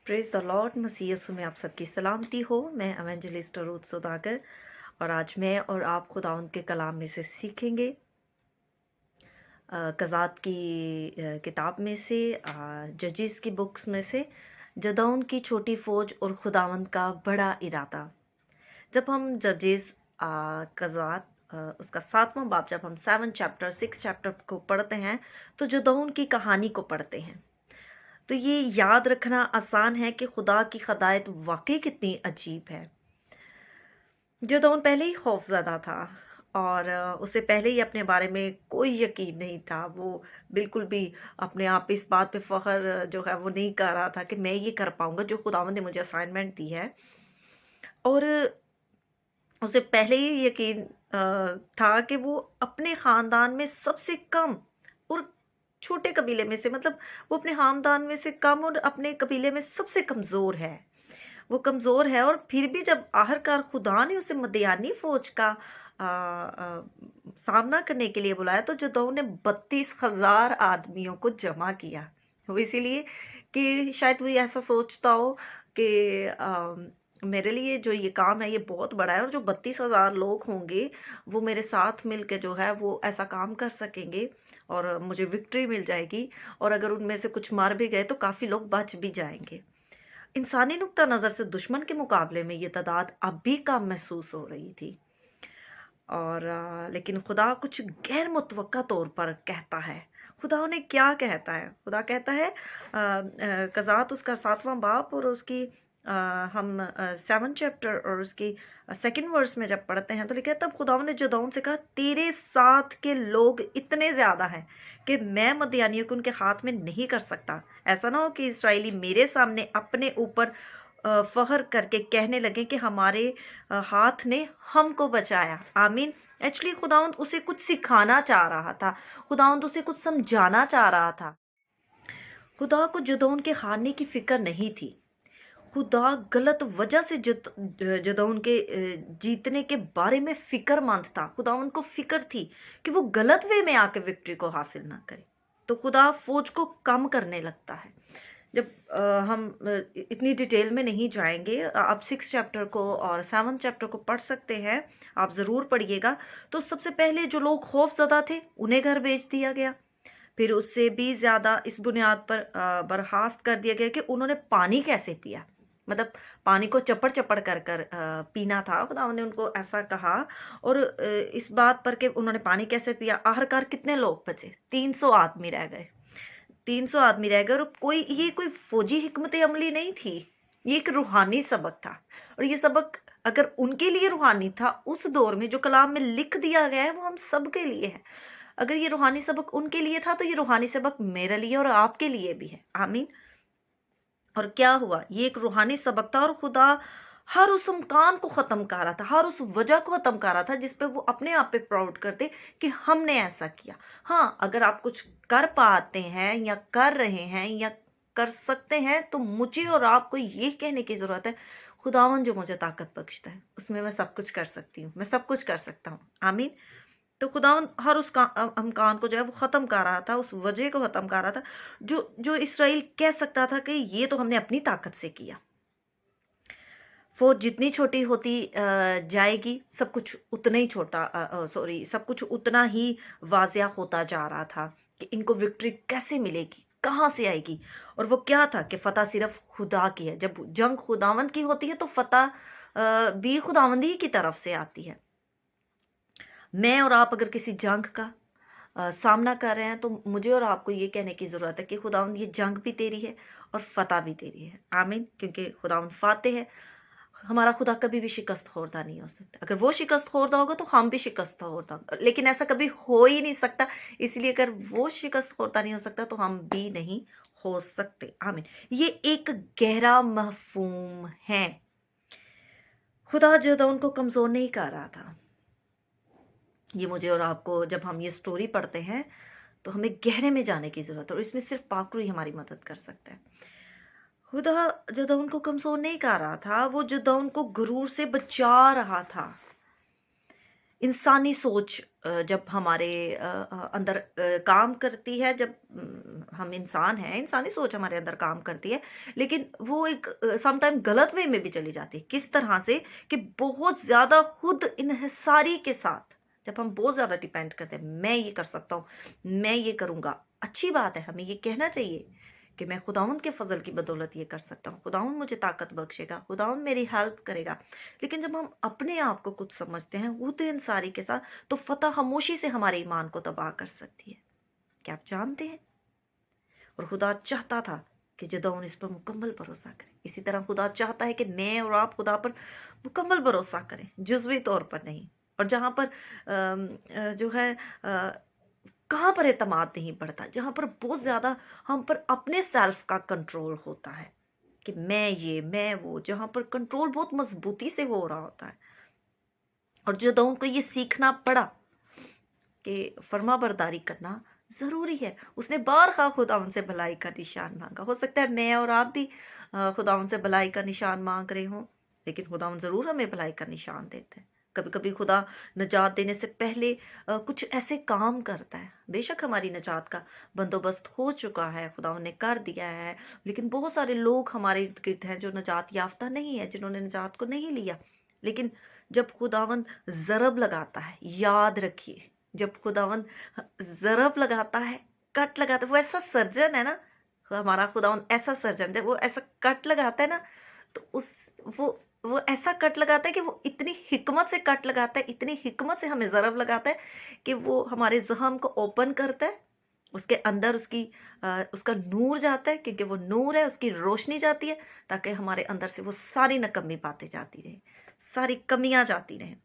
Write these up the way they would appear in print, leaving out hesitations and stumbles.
Praise the Lord मसीह यीशु में आप सबकी सलामती हो। मैं एवेंजलिस्ट रूथ सुधाकर और आज मैं और आप खुदावंद के कलाम में से सीखेंगे। कज़ात की किताब में से, जजिस की बुक्स में से, जदौन की छोटी फौज और खुदावंद का बड़ा इरादा। जब हम जजिस कज़ात उसका 7वां बाब, जब हम 7 चैप्टर 6 चैप्टर को पढ़ते हैं तो जदौन की कहानी को पढ़ते हैं तो ये याद रखना आसान है कि खुदा की हदायत वाकई कितनी अजीब है। जदौन पहले ही खौफज़दा था और उसे पहले ही अपने बारे में कोई यकीन नहीं था। वो बिल्कुल भी अपने आप इस बात पे फ़ख्र जो है वो नहीं कर रहा था कि मैं ये कर पाऊंगा जो खुदावंद ने मुझे असाइनमेंट दी है। और उसे पहले ही यकीन था कि वो अपने ख़ानदान में सबसे कम और छोटे कबीले में से, मतलब वो अपने ख़ानदान में से कम और अपने कबीले में सबसे कमज़ोर है। वो कमज़ोर है और फिर भी जब आखिरकार खुदा ने उसे मदियानी फ़ौज का सामना करने के लिए बुलाया तो जदौन ने 32,000 आदमियों को जमा किया। वो इसीलिए कि शायद वो ऐसा सोचता हो कि मेरे लिए जो ये काम है ये बहुत बड़ा है और जो 32,000 लोग होंगे वो मेरे साथ मिलके जो है वो ऐसा काम कर सकेंगे और मुझे विक्ट्री मिल जाएगी। और अगर उनमें से कुछ मर भी गए तो काफ़ी लोग बच भी जाएंगे। इंसानी नुक्ता नज़र से दुश्मन के मुकाबले में ये तादाद अब भी कम महसूस हो रही थी। और लेकिन खुदा कुछ गैर मुतवक्का तौर पर कहता है। खुदा उन्हें क्या कहता है? खुदा कहता है, कज़ात उसका 7वां बाब और उसकी हम 7 चैप्टर और उसकी 2nd वर्स में जब पढ़ते हैं तो लिखा है, तब खुदा ने जदौन से कहा, तेरे साथ के लोग इतने ज़्यादा हैं कि मैं मदियानियों को उनके हाथ में नहीं कर सकता। ऐसा ना हो कि इस्राएली मेरे सामने अपने ऊपर फ़ख्र करके कहने लगे कि हमारे हाथ ने हमको बचाया। आमीन। एक्चुअली खुदावंद उसे कुछ सिखाना चाह रहा था, खुदावंद उसे कुछ समझाना चाह रहा था। खुदा को जदौन के हारने की फिक्र नहीं थी। खुदा गलत वजह से जदौन के जीतने के बारे में फिक्रमंद था। खुदावंद को फिक्र थी कि वो गलत वे में आके विक्ट्री को हासिल ना करे, तो खुदा फौज को कम करने लगता है। जब हम इतनी डिटेल में नहीं जाएंगे, आप 6 चैप्टर को और 7 चैप्टर को पढ़ सकते हैं, आप ज़रूर पढ़िएगा। तो सबसे पहले जो लोग खौफज़दा थे उन्हें घर भेज दिया गया। फिर उससे भी ज़्यादा इस बुनियाद पर बर्खास्त कर दिया गया कि उन्होंने पानी कैसे पिया, मतलब पानी को चपड़ चपड़ कर कर पीना था। खुदा ने उनको ऐसा कहा। और इस बात पर कि उन्होंने पानी कैसे पिया, आखिरकार कितने लोग बचे? 300 आदमी रह गए। 300 आदमी रह गए। और ये कोई फौजी हिकमत अमली नहीं थी, ये एक रूहानी सबक था। और ये सबक अगर उनके लिए रूहानी था उस दौर में, जो कलाम में लिख दिया गया है वो हम सब के लिए है। अगर ये रूहानी सबक उनके लिए था तो ये रूहानी सबक मेरे लिए और आपके लिए भी है। आमीन। और क्या हुआ? ये एक रूहानी सबक था और खुदा हर उस इम्कान को खत्म कर रहा था, हर उस वजह को खत्म कर रहा था जिस पे वो अपने आप पे प्राउड करते कि हमने ऐसा किया। हाँ, अगर आप कुछ कर पाते हैं या कर रहे हैं या कर सकते हैं तो मुझे और आपको ये कहने की जरूरत है, खुदावन जो मुझे ताकत बख्शता है उसमें मैं सब कुछ कर सकती हूँ, मैं सब कुछ कर सकता हूँ। आमीन। तो खुदावंद हर उस अमकान को जो है वो ख़त्म कर रहा था, उस वजह को ख़त्म कर रहा था जो जो इसराइल कह सकता था कि ये तो हमने अपनी ताकत से किया। फौज जितनी छोटी होती जाएगी, सब कुछ उतना ही सब कुछ उतना ही वाज़िया होता जा रहा था कि इनको विक्ट्री कैसे मिलेगी, कहाँ से आएगी। और वो क्या था कि फ़तह सिर्फ खुदा की है। जब जंग खुदावंद की होती है तो फ़तह भी खुदावंद ही की तरफ से आती है। मैं और आप अगर किसी जंग का सामना कर रहे हैं तो मुझे और आपको ये कहने की ज़रूरत है कि खुदावंद ये जंग भी तेरी है और फतह भी तेरी है। आमीन। क्योंकि खुदावंद फातेह है। हमारा खुदा कभी भी शिकस्त खोरदा नहीं हो सकता। अगर वो शिकस्त खोरदा होगा तो हम भी शिकस्त खोरदा होगा, लेकिन ऐसा कभी हो ही नहीं सकता। इसलिए अगर वो शिकस्त खोरदा नहीं हो सकता तो हम भी नहीं हो सकते। आमीन। ये एक गहरा मफहूम है। खुदा जो उनको कमज़ोर नहीं कर रहा था। ये मुझे और आपको, जब हम ये स्टोरी पढ़ते हैं तो हमें गहरे में जाने की जरूरत है और इसमें सिर्फ पाकरू ही हमारी मदद कर सकता है। खुदा जदौन को कमजोर नहीं कर रहा था, वो जदौन को गुरूर से बचा रहा था। इंसानी सोच जब हमारे अंदर काम करती है, जब हम इंसान हैं, इंसानी सोच हमारे अंदर काम करती है, लेकिन वो एक सम टाइम गलत वे में भी चली जाती है। किस तरह से कि बहुत ज़्यादा खुद इन्हिसारी के साथ जब हम बहुत ज़्यादा डिपेंड करते हैं, मैं ये कर सकता हूँ, मैं ये करूँगा। अच्छी बात है, हमें ये कहना चाहिए कि मैं खुदावंद के फजल की बदौलत ये कर सकता हूँ, खुदावंद मुझे ताकत बख्शेगा, खुदावंद मेरी हेल्प करेगा। लेकिन जब हम अपने आप को कुछ समझते हैं खुद इंसारी के साथ, तो फतह खामोशी से हमारे ईमान को तबाह कर सकती है। क्या आप जानते हैं? और खुदा चाहता था कि जदौन इस पर मुकम्मल भरोसा करें। इसी तरह खुदा चाहता है कि मैं और आप खुदा पर मुकम्मल भरोसा करें, जुज़वी तौर पर नहीं। और जहाँ पर जो है कहाँ पर एतमाद नहीं बढ़ता, जहाँ पर बहुत ज़्यादा हम पर अपने सेल्फ का कंट्रोल होता है कि मैं ये, मैं वो, जहाँ पर कंट्रोल बहुत मजबूती से हो रहा होता है। और जदौन को ये सीखना पड़ा कि फर्मा बरदारी करना ज़रूरी है। उसने बारहा खुदा उनसे भलाई का निशान मांगा। हो सकता है मैं और आप भी खुदा उनसे भलाई का निशान मांग रहे हों, लेकिन खुदा उन ज़रूर हमें भलाई का निशान देते हैं। कभी कभी खुदा नजात देने से पहले कुछ ऐसे काम करता है। बेशक हमारी नजात का बंदोबस्त हो चुका है, खुदा ने कर दिया है, लेकिन बहुत सारे लोग हमारे इर्द गिर्द हैं जो नजात याफ्ता नहीं है, जिन्होंने नजात को नहीं लिया। लेकिन जब खुदावन ज़रब लगाता है, याद रखिए, जब खुदावन ज़रब लगाता है, कट लगाता है, वो ऐसा सर्जन है ना, हमारा खुदावन ऐसा सर्जन, जब वो ऐसा कट लगाता है ना, तो उस वो ऐसा कट लगाता है कि वो इतनी हिकमत से कट लगाता है, इतनी हिकमत से हमें ज़रब लगाता है कि वो हमारे ज़ख्म को ओपन करता है, उसके अंदर उसका नूर जाता है, क्योंकि वो नूर है, उसकी रोशनी जाती है, ताकि हमारे अंदर से वो सारी नकम्मी बातें जाती रहें, सारी कमियां जाती रहें।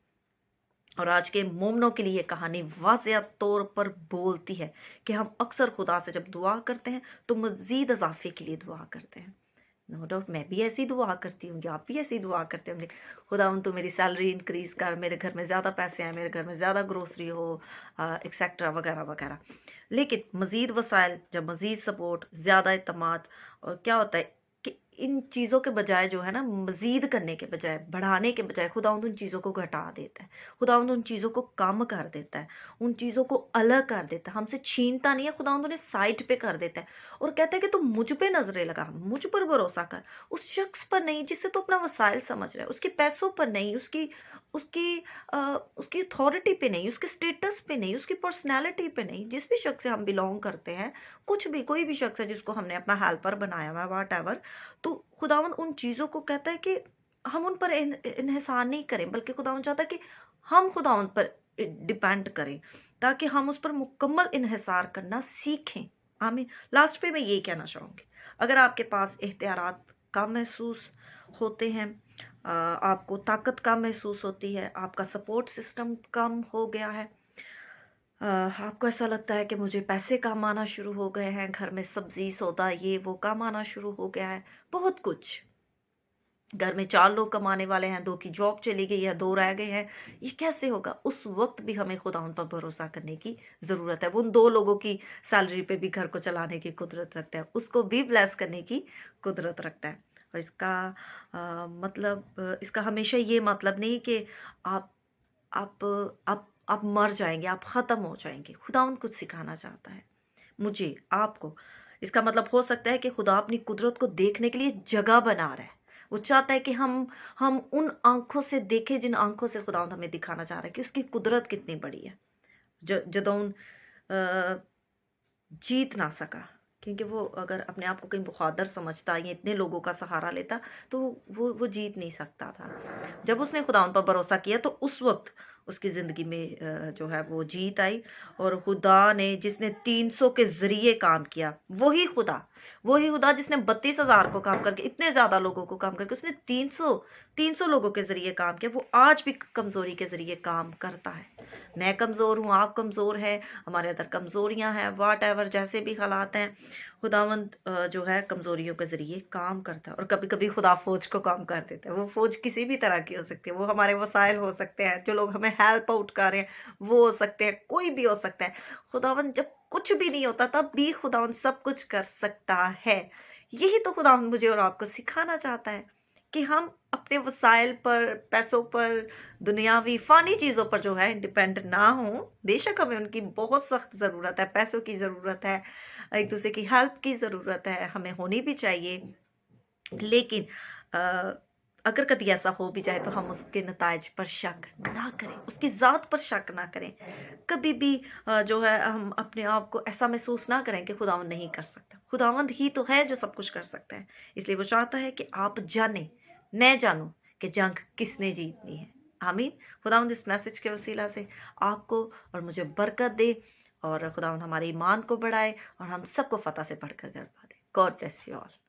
और आज के मोमनों के लिए ये कहानी वाज़ेह तौर पर बोलती है कि हम अक्सर खुदा से जब दुआ करते हैं तो मज़ीद इजाफे के लिए दुआ करते हैं। नो डाउट मैं भी ऐसी दुआ करती होंगी, आप भी ऐसी दुआ करते होंगे, खुदा तो मेरी सैलरी इंक्रीज कर, मेरे घर में ज़्यादा पैसे आए, मेरे घर में ज़्यादा ग्रोसरी हो, एक्सेट्रा वगैरह वगैरह। लेकिन मज़ीद वसाइल, जब मज़ीद सपोर्ट, ज़्यादा इत्तमाद, और क्या होता है कि इन चीज़ों के बजाय जो है ना, मज़ीद करने के बजाय, बढ़ाने के बजाय, खुदावंद उन चीज़ों को घटा देता है, खुदावंद उन चीज़ों को कम कर देता है, उन चीज़ों को अलग कर देता है, हमसे छीनता नहीं है, खुदावंद उन्हें साइड पे कर देता है और कहता है कि तू मुझ पे नजरें लगा, मुझ पर भरोसा कर, उस शख्स पर नहीं जिससे तू अपना वसाइल समझ रहा है, उसके पैसों पर नहीं, उसकी उसकी उसकी अथॉरिटी पे नहीं, उसके स्टेटस पे नहीं, उसकी पर्सनैलिटी पे नहीं। जिस भी शख्स से हम बिलोंग करते हैं, कुछ भी, कोई भी शख्स है जिसको हमने अपना हेल्पर बनाया हुआ है, वाट एवर, तो खुदावन उन चीज़ों को कहता है कि हम उन पर इन्हिसार नहीं करें, बल्कि खुदावन चाहता है कि हम खुदावन पर डिपेंड करें, ताकि हम उस पर मुकम्मल इन्हिसार करना सीखें। आमीन। लास्ट पे मैं ये कहना चाहूँगी, अगर आपके पास इख्तियारात कम महसूस होते हैं, आपको ताकत कम महसूस होती है, आपका सपोर्ट सिस्टम कम हो गया है, आपको ऐसा लगता है कि मुझे पैसे कम आना शुरू हो गए हैं, घर में सब्जी सौदा ये वो कम आना शुरू हो गया है, बहुत कुछ, घर में 4 लोग कमाने वाले हैं, 2 की जॉब चली गई है, 2 रह गए हैं, ये कैसे होगा? उस वक्त भी हमें खुदा उन पर भरोसा करने की ज़रूरत है। वो उन 2 लोगों की सैलरी पे भी घर को चलाने की कुदरत रखता है, उसको भी ब्लेस करने की कुदरत रखता है। और इसका इसका हमेशा ये मतलब नहीं कि आप आप आप मर जाएंगे, आप ख़त्म हो जाएंगे। खुदावंद कुछ सिखाना चाहता है मुझे, आपको। इसका मतलब हो सकता है कि खुदा अपनी कुदरत को देखने के लिए जगह बना रहा है। वो चाहता है कि हम उन आंखों से देखें जिन आंखों से खुदावंद हमें दिखाना चाह रहा है कि उसकी कुदरत कितनी बड़ी है। जदौन जीत ना सका, क्योंकि वो अगर अपने आप को कहीं बहादुर समझता या इतने लोगों का सहारा लेता, तो वो जीत नहीं सकता था। जब उसने खुदा उन पर भरोसा किया, तो उस वक्त उसकी ज़िंदगी में जो है वो जीत आई। और खुदा ने, जिसने 300 के ज़रिए काम किया, वही खुदा जिसने 32,000 को काम करके, इतने ज़्यादा लोगों को काम करके, उसने 300 लोगों के ज़रिए काम किया, वो आज भी कमज़ोरी के ज़रिए काम करता है। मैं कमज़ोर हूँ, आप कमज़ोर हैं, हमारे अंदर कमज़ोरियाँ हैं, वाट एवर, जैसे भी हालात हैं, खुदावंद जो है कमज़ोरियों के ज़रिए काम करता है। और कभी कभी खुदा फौज को काम कर देता है। वो फौज किसी भी तरह की हो सकती है, वो हमारे वसाइल हो सकते हैं, जो लोग हमें हेल्प आउट कर रहे हैं वो हो सकते हैं, कोई भी हो सकता है। खुदावंद जब कुछ भी नहीं होता, तब भी खुदावंद सब कुछ कर सकता है। यही तो खुदावंद मुझे और आपको सिखाना चाहता है कि हम अपने वसाइल पर, पैसों पर, दुनियावी फ़ानी चीज़ों पर जो है डिपेंड ना हों। बेशक हमें उनकी बहुत सख्त ज़रूरत है, पैसों की ज़रूरत है, एक दूसरे की हेल्प की ज़रूरत है, हमें होनी भी चाहिए। लेकिन अ, अगर कभी ऐसा हो भी जाए तो हम उसके नताइज पर शक ना करें, उसकी ज़ात पर शक ना करें। कभी भी जो है हम अपने आप को ऐसा महसूस ना करें कि खुदावंद नहीं कर सकता। खुदावंद ही तो है जो सब कुछ कर सकता है। इसलिए वो चाहता है कि आप जानें, मैं जानूं कि जंग किसने जीतनी है। आमीन। खुदावंद इस मैसेज के वसीला से आपको और मुझे बरकत दे, और खुदावंद हमारे ईमान को बढ़ाए और हम सबको फतह से बढ़कर करवा दे। God bless you all.